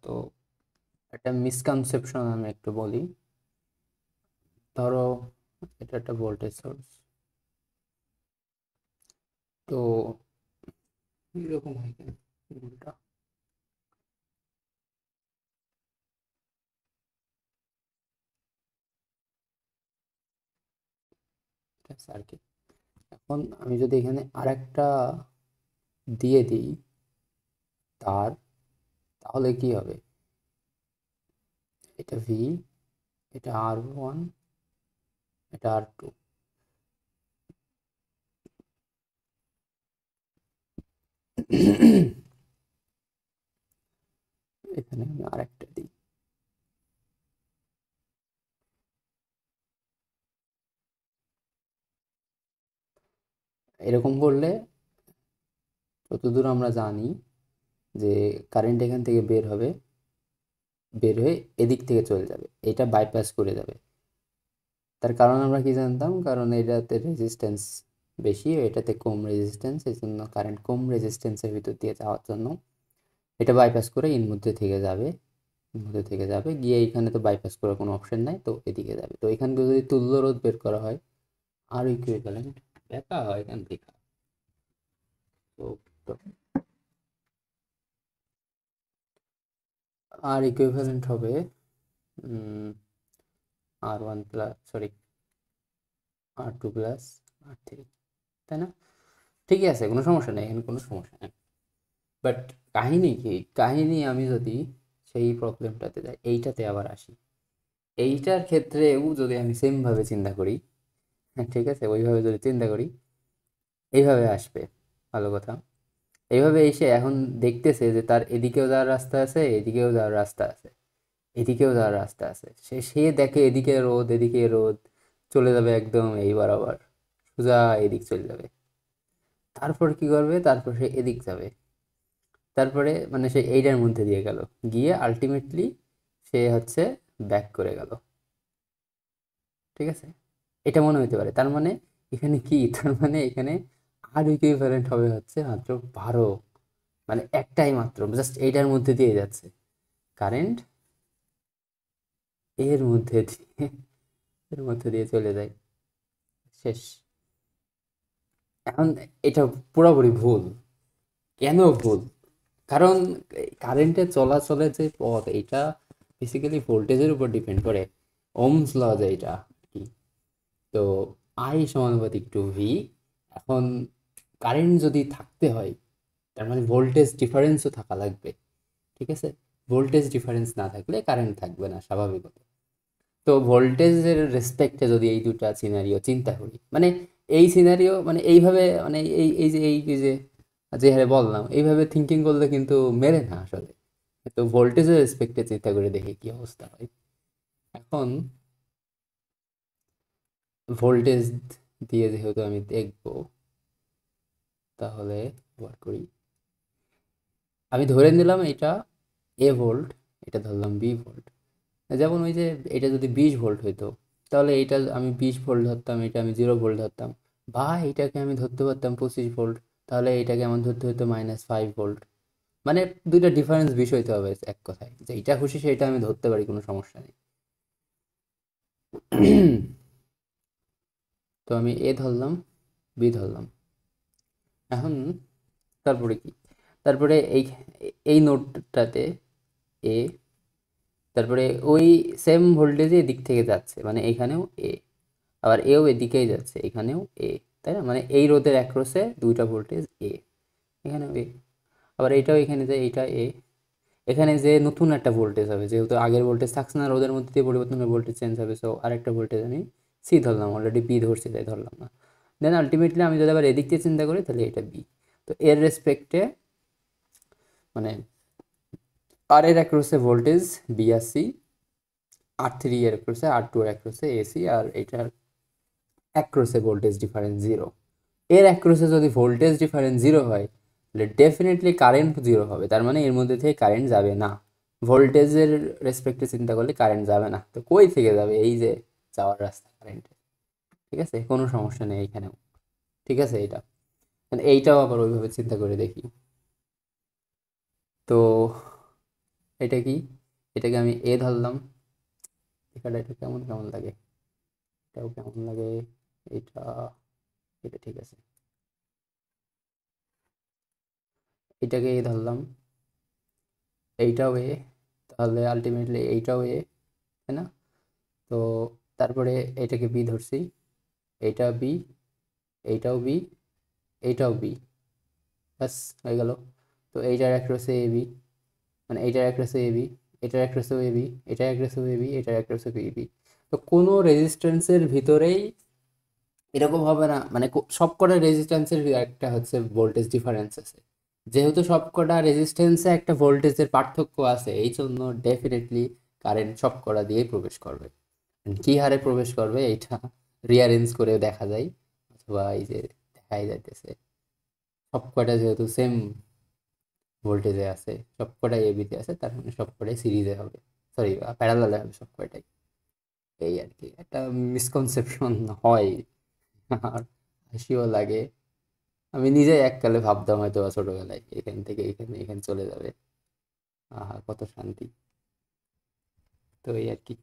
তো একটা মিসকনসেপশন আমি একটু বলি। ধরো এটা একটা ভোল্টেজ সোর্স, তো এরকম হয় কেন ভুলটা? সার্কিট। এখন আমি যদি এখানে আরেকটা দিয়ে দিই তার, তাহলে কি হবে? এটা ভি, এটা R1, এটা R2। এখানে আমি আরেকটা দিই। এরকম করলে যতদূর আমরা জানি যে কারেন্ট এখান থেকে বের হবে, বের হয়ে এদিক থেকে চলে যাবে, এটা বাইপাস করে যাবে। তার কারণ আমরা কি জানতাম? কারণ এটাতে রেজিস্ট্যান্স বেশি, এটাতে কম রেজিস্ট্যান্স, এই জন্য কারেন্ট কম রেজিস্ট্যান্সের ভিতর দিয়ে যাওয়ার জন্য এটা বাইপাস করে এর মধ্যে থেকে যাবে। এর মধ্যে থেকে যাবে গিয়ে এখানে তো বাইপাস করার কোনো অপশন নাই, তো এদিকে যাবে। তো এখান থেকে যদি তুল্য রোধ বের করা হয়, আর ইকুইভ্যালেন্ট দেখা হয় এখান থেকে। তো আর ইকুইভ্যালেন্ট হবে R1 plus, sorry, R2 plus R3, তাই না? ঠিকই আছে, কোনো সমস্যা নেই, এখানে কোনো সমস্যা নেই। বাট কাহিনী কি? কাহিনী আমি যদি সেই প্রবলেমটাতে যাই, এইটাতে আবার আসি। এইটার ক্ষেত্রেও যদি আমি সেমভাবে চিন্তা করি, হ্যাঁ ঠিক আছে, ওইভাবে যদি চিন্তা করি, এইভাবে আসবে। ভালো কথা। এইভাবে এসে এখন দেখতেছে যে তার এদিকেও যাওয়ার রাস্তা আছে, এদিকেও যাওয়ার রাস্তা আছে, এদিকেও যাওয়ার রাস্তা আছে। সে সে দেখে এদিকে রোদ, এদিকে রোদ, চলে যাবে একদম এই বরাবর, সোজা এদিক চলে যাবে। তারপর কি করবে? তারপর সে এদিক যাবে। তারপরে মানে সে এইটার মধ্যে দিয়ে গেল, গিয়ে আলটিমেটলি সে হচ্ছে ব্যাক করে গেল। ঠিক আছে, এটা মনে হতে পারে। তার মানে এখানে কি? তার মানে এখানে আর ইকুইভ্যালেন্ট হবে হচ্ছে মাত্র 12, মানে একটাই মাত্র, জাস্ট এইটার মধ্যে দিয়ে যাচ্ছে কারেন্ট, এর মধ্যে দিয়ে, এর মধ্যে দিয়ে চলে যায়, শেষ। এখন এটা পুরোপুরি ভুল। কেন ভুল? কারণ কারেন্টের চলাচলের যে পথ, এটা বেসিক্যালি ভোল্টেজের উপর ডিপেন্ড করে। ওমস ল যেটা কি, তো আই সমানুপাতিক টু ভি। এখন কারেন্ট যদি থাকতে হয়, তার মানে ভোল্টেজ ডিফারেন্সও থাকা লাগবে। ঠিক আছে, ভোল্টেজ ডিফারেন্স না থাকলে কারেন্ট থাকবে না স্বাভাবিকত। তো ভোল্টেজের রেসপেক্টে যদি এই দুটা সিনারিও চিন্তা করি, মানে এই সিনারিও মানে এইভাবে, মানে এই যে যে হারে বললাম, এইভাবে থিঙ্কিং করলে কিন্তু মেলে না আসলে। তো ভোল্টেজের রেসপেক্টে চিন্তা করে দেখি কি অবস্থা হয়। এখন ভোল্টেজ দিয়ে যেহেতু আমি দেখবো, তাহলে ওয়াট করি, আমি ধরে নিলাম এটা এ ভোল্ট, এটা ধরলাম বি ভোল্ট। যেমন ওই যে এটা যদি 20 ভোল্ট হইতো, তাহলে এটা আমি 20 ভোল্ট ধরতাম, এটা আমি 0 ভোল্ট ধরতাম। বা এটাকে আমি ধরতে পারতাম 25 ভোল্ট, তাহলে এটাকে আমার ধরতে হতো -5 ভোল্ট। মানে দুইটা ডিফারেন্স বিষয় তো হবে, এক কথায় যে এটা খুশি সেটা আমি ধরতে পারি, কোনো সমস্যা নেই। তো আমি এ ধরলাম, বি ধরলাম। এখন তারপরে কি? তারপরে এই এই নোটটাতে এ, তারপরে ওই সেম ভোল্টেজে এদিক থেকে যাচ্ছে, মানে এখানেও এ, আবার এও এদিকেই যাচ্ছে, এখানেও এ, তাই না? মানে এই রোধের অ্যাক্রসে দুইটা ভোল্টেজ এ, এখানেও এ, আবার এইটাও এখানে যায়, এইটা এ। এখানে যে নতুন একটা ভোল্টেজ হবে, যেহেতু আগের ভোল্টেজ থাকছে না, রোদের মধ্যে দিয়ে পরিবর্তন হয়ে ভোল্টেজ চেঞ্জ হবে, সো আরেকটা ভোল্টেজ আমি সি ধরলাম, অলরেডি বি ধরছি তাই ধরলাম না। দেন আলটিমেটলি আমি যদি আবার এদিক দিয়ে চিন্তা করি, তাহলে এটা বি। তো এর রেসপেক্টে মানে আর এর অ্যাক্রসে ভোল্টেজ বি আর সি, R3 এর অ্যাক্রসে, R2 এর অ্যাক্রসে এসি, আর এটার অ্যাক্রসে ভোল্টেজ ডিফারেন্স জিরো। এর অ্যাক্রসে যদি ভোল্টেজ ডিফারেন্স জিরো হয়, তাহলে ডেফিনেটলি কারেন্ট জিরো হবে। তার মানে এর মধ্যে থেকে কারেন্ট যাবে না। ভোল্টেজের রেসপেক্টে চিন্তা করলে কারেন্ট যাবে না, তো কই থেকে যাবে? এই যে যাওয়ার রাস্তা কারেন্টের। ঠিক আছে, কোনো সমস্যা নেই এইখানেও। ঠিক আছে, এইটা এইটাও আবার ওইভাবে চিন্তা করে দেখি। তো এটা কি, এটাকে আমি এ ধরলাম, এখানে এটা কেমন কেমন লাগে, এটাও কেমন লাগে, এটা, এটা ঠিক আছে, এটাকে এ ধরলাম, এইটাও এ, তাহলে আলটিমেটলি এইটাও এ, তাই না? তো তারপরে এটাকে বি ধরছি, এইটা বি, এইটাও বি, এইটাও বি, ব্যাস হয়ে গেল। তো এইটার অ্যাক্রসে এ বি, মানে এইটার অ্যাক্রসে এ বি, এটার অ্যাক্রসেও এ বি, এটার অ্যাক্রসেও এ বি, এটার অ্যাক্রসেও বি বি। তো কোনো রেজিস্ট্যান্সের ভিতরেই এরকম হবে না, মানে সবকটা রেজিস্ট্যান্সের একটা হচ্ছে ভোল্টেজ ডিফারেন্স আছে। যেহেতু সবকটা রেজিস্ট্যান্সে একটা ভোল্টেজের পার্থক্য আছে, এই জন্য ডেফিনেটলি কারেন্ট সবকটা দিয়েই প্রবেশ করবে। কি হারে প্রবেশ করবে এইটা রিয়ারেঞ্জ করে দেখা যায়, অথবা এই যে দেখাই যাইতেছে সবকটা যেহেতু সেম ভোল্টেজে আছে, সবকটাই এবিতে আছে, তার মানে সবকটাই সিরিজে হবে, সরি প্যারালালে হবে সবকটাই। এই আর কি একটা মিসকনসেপশন হয়, আর হাসিও লাগে। আমি নিজে এককালে ভাবতাম হয়তো বা ছোটবেলায় এখান থেকে এখানে এখানে চলে যাবে, আহা কত শান্তি। তো এই আর কি।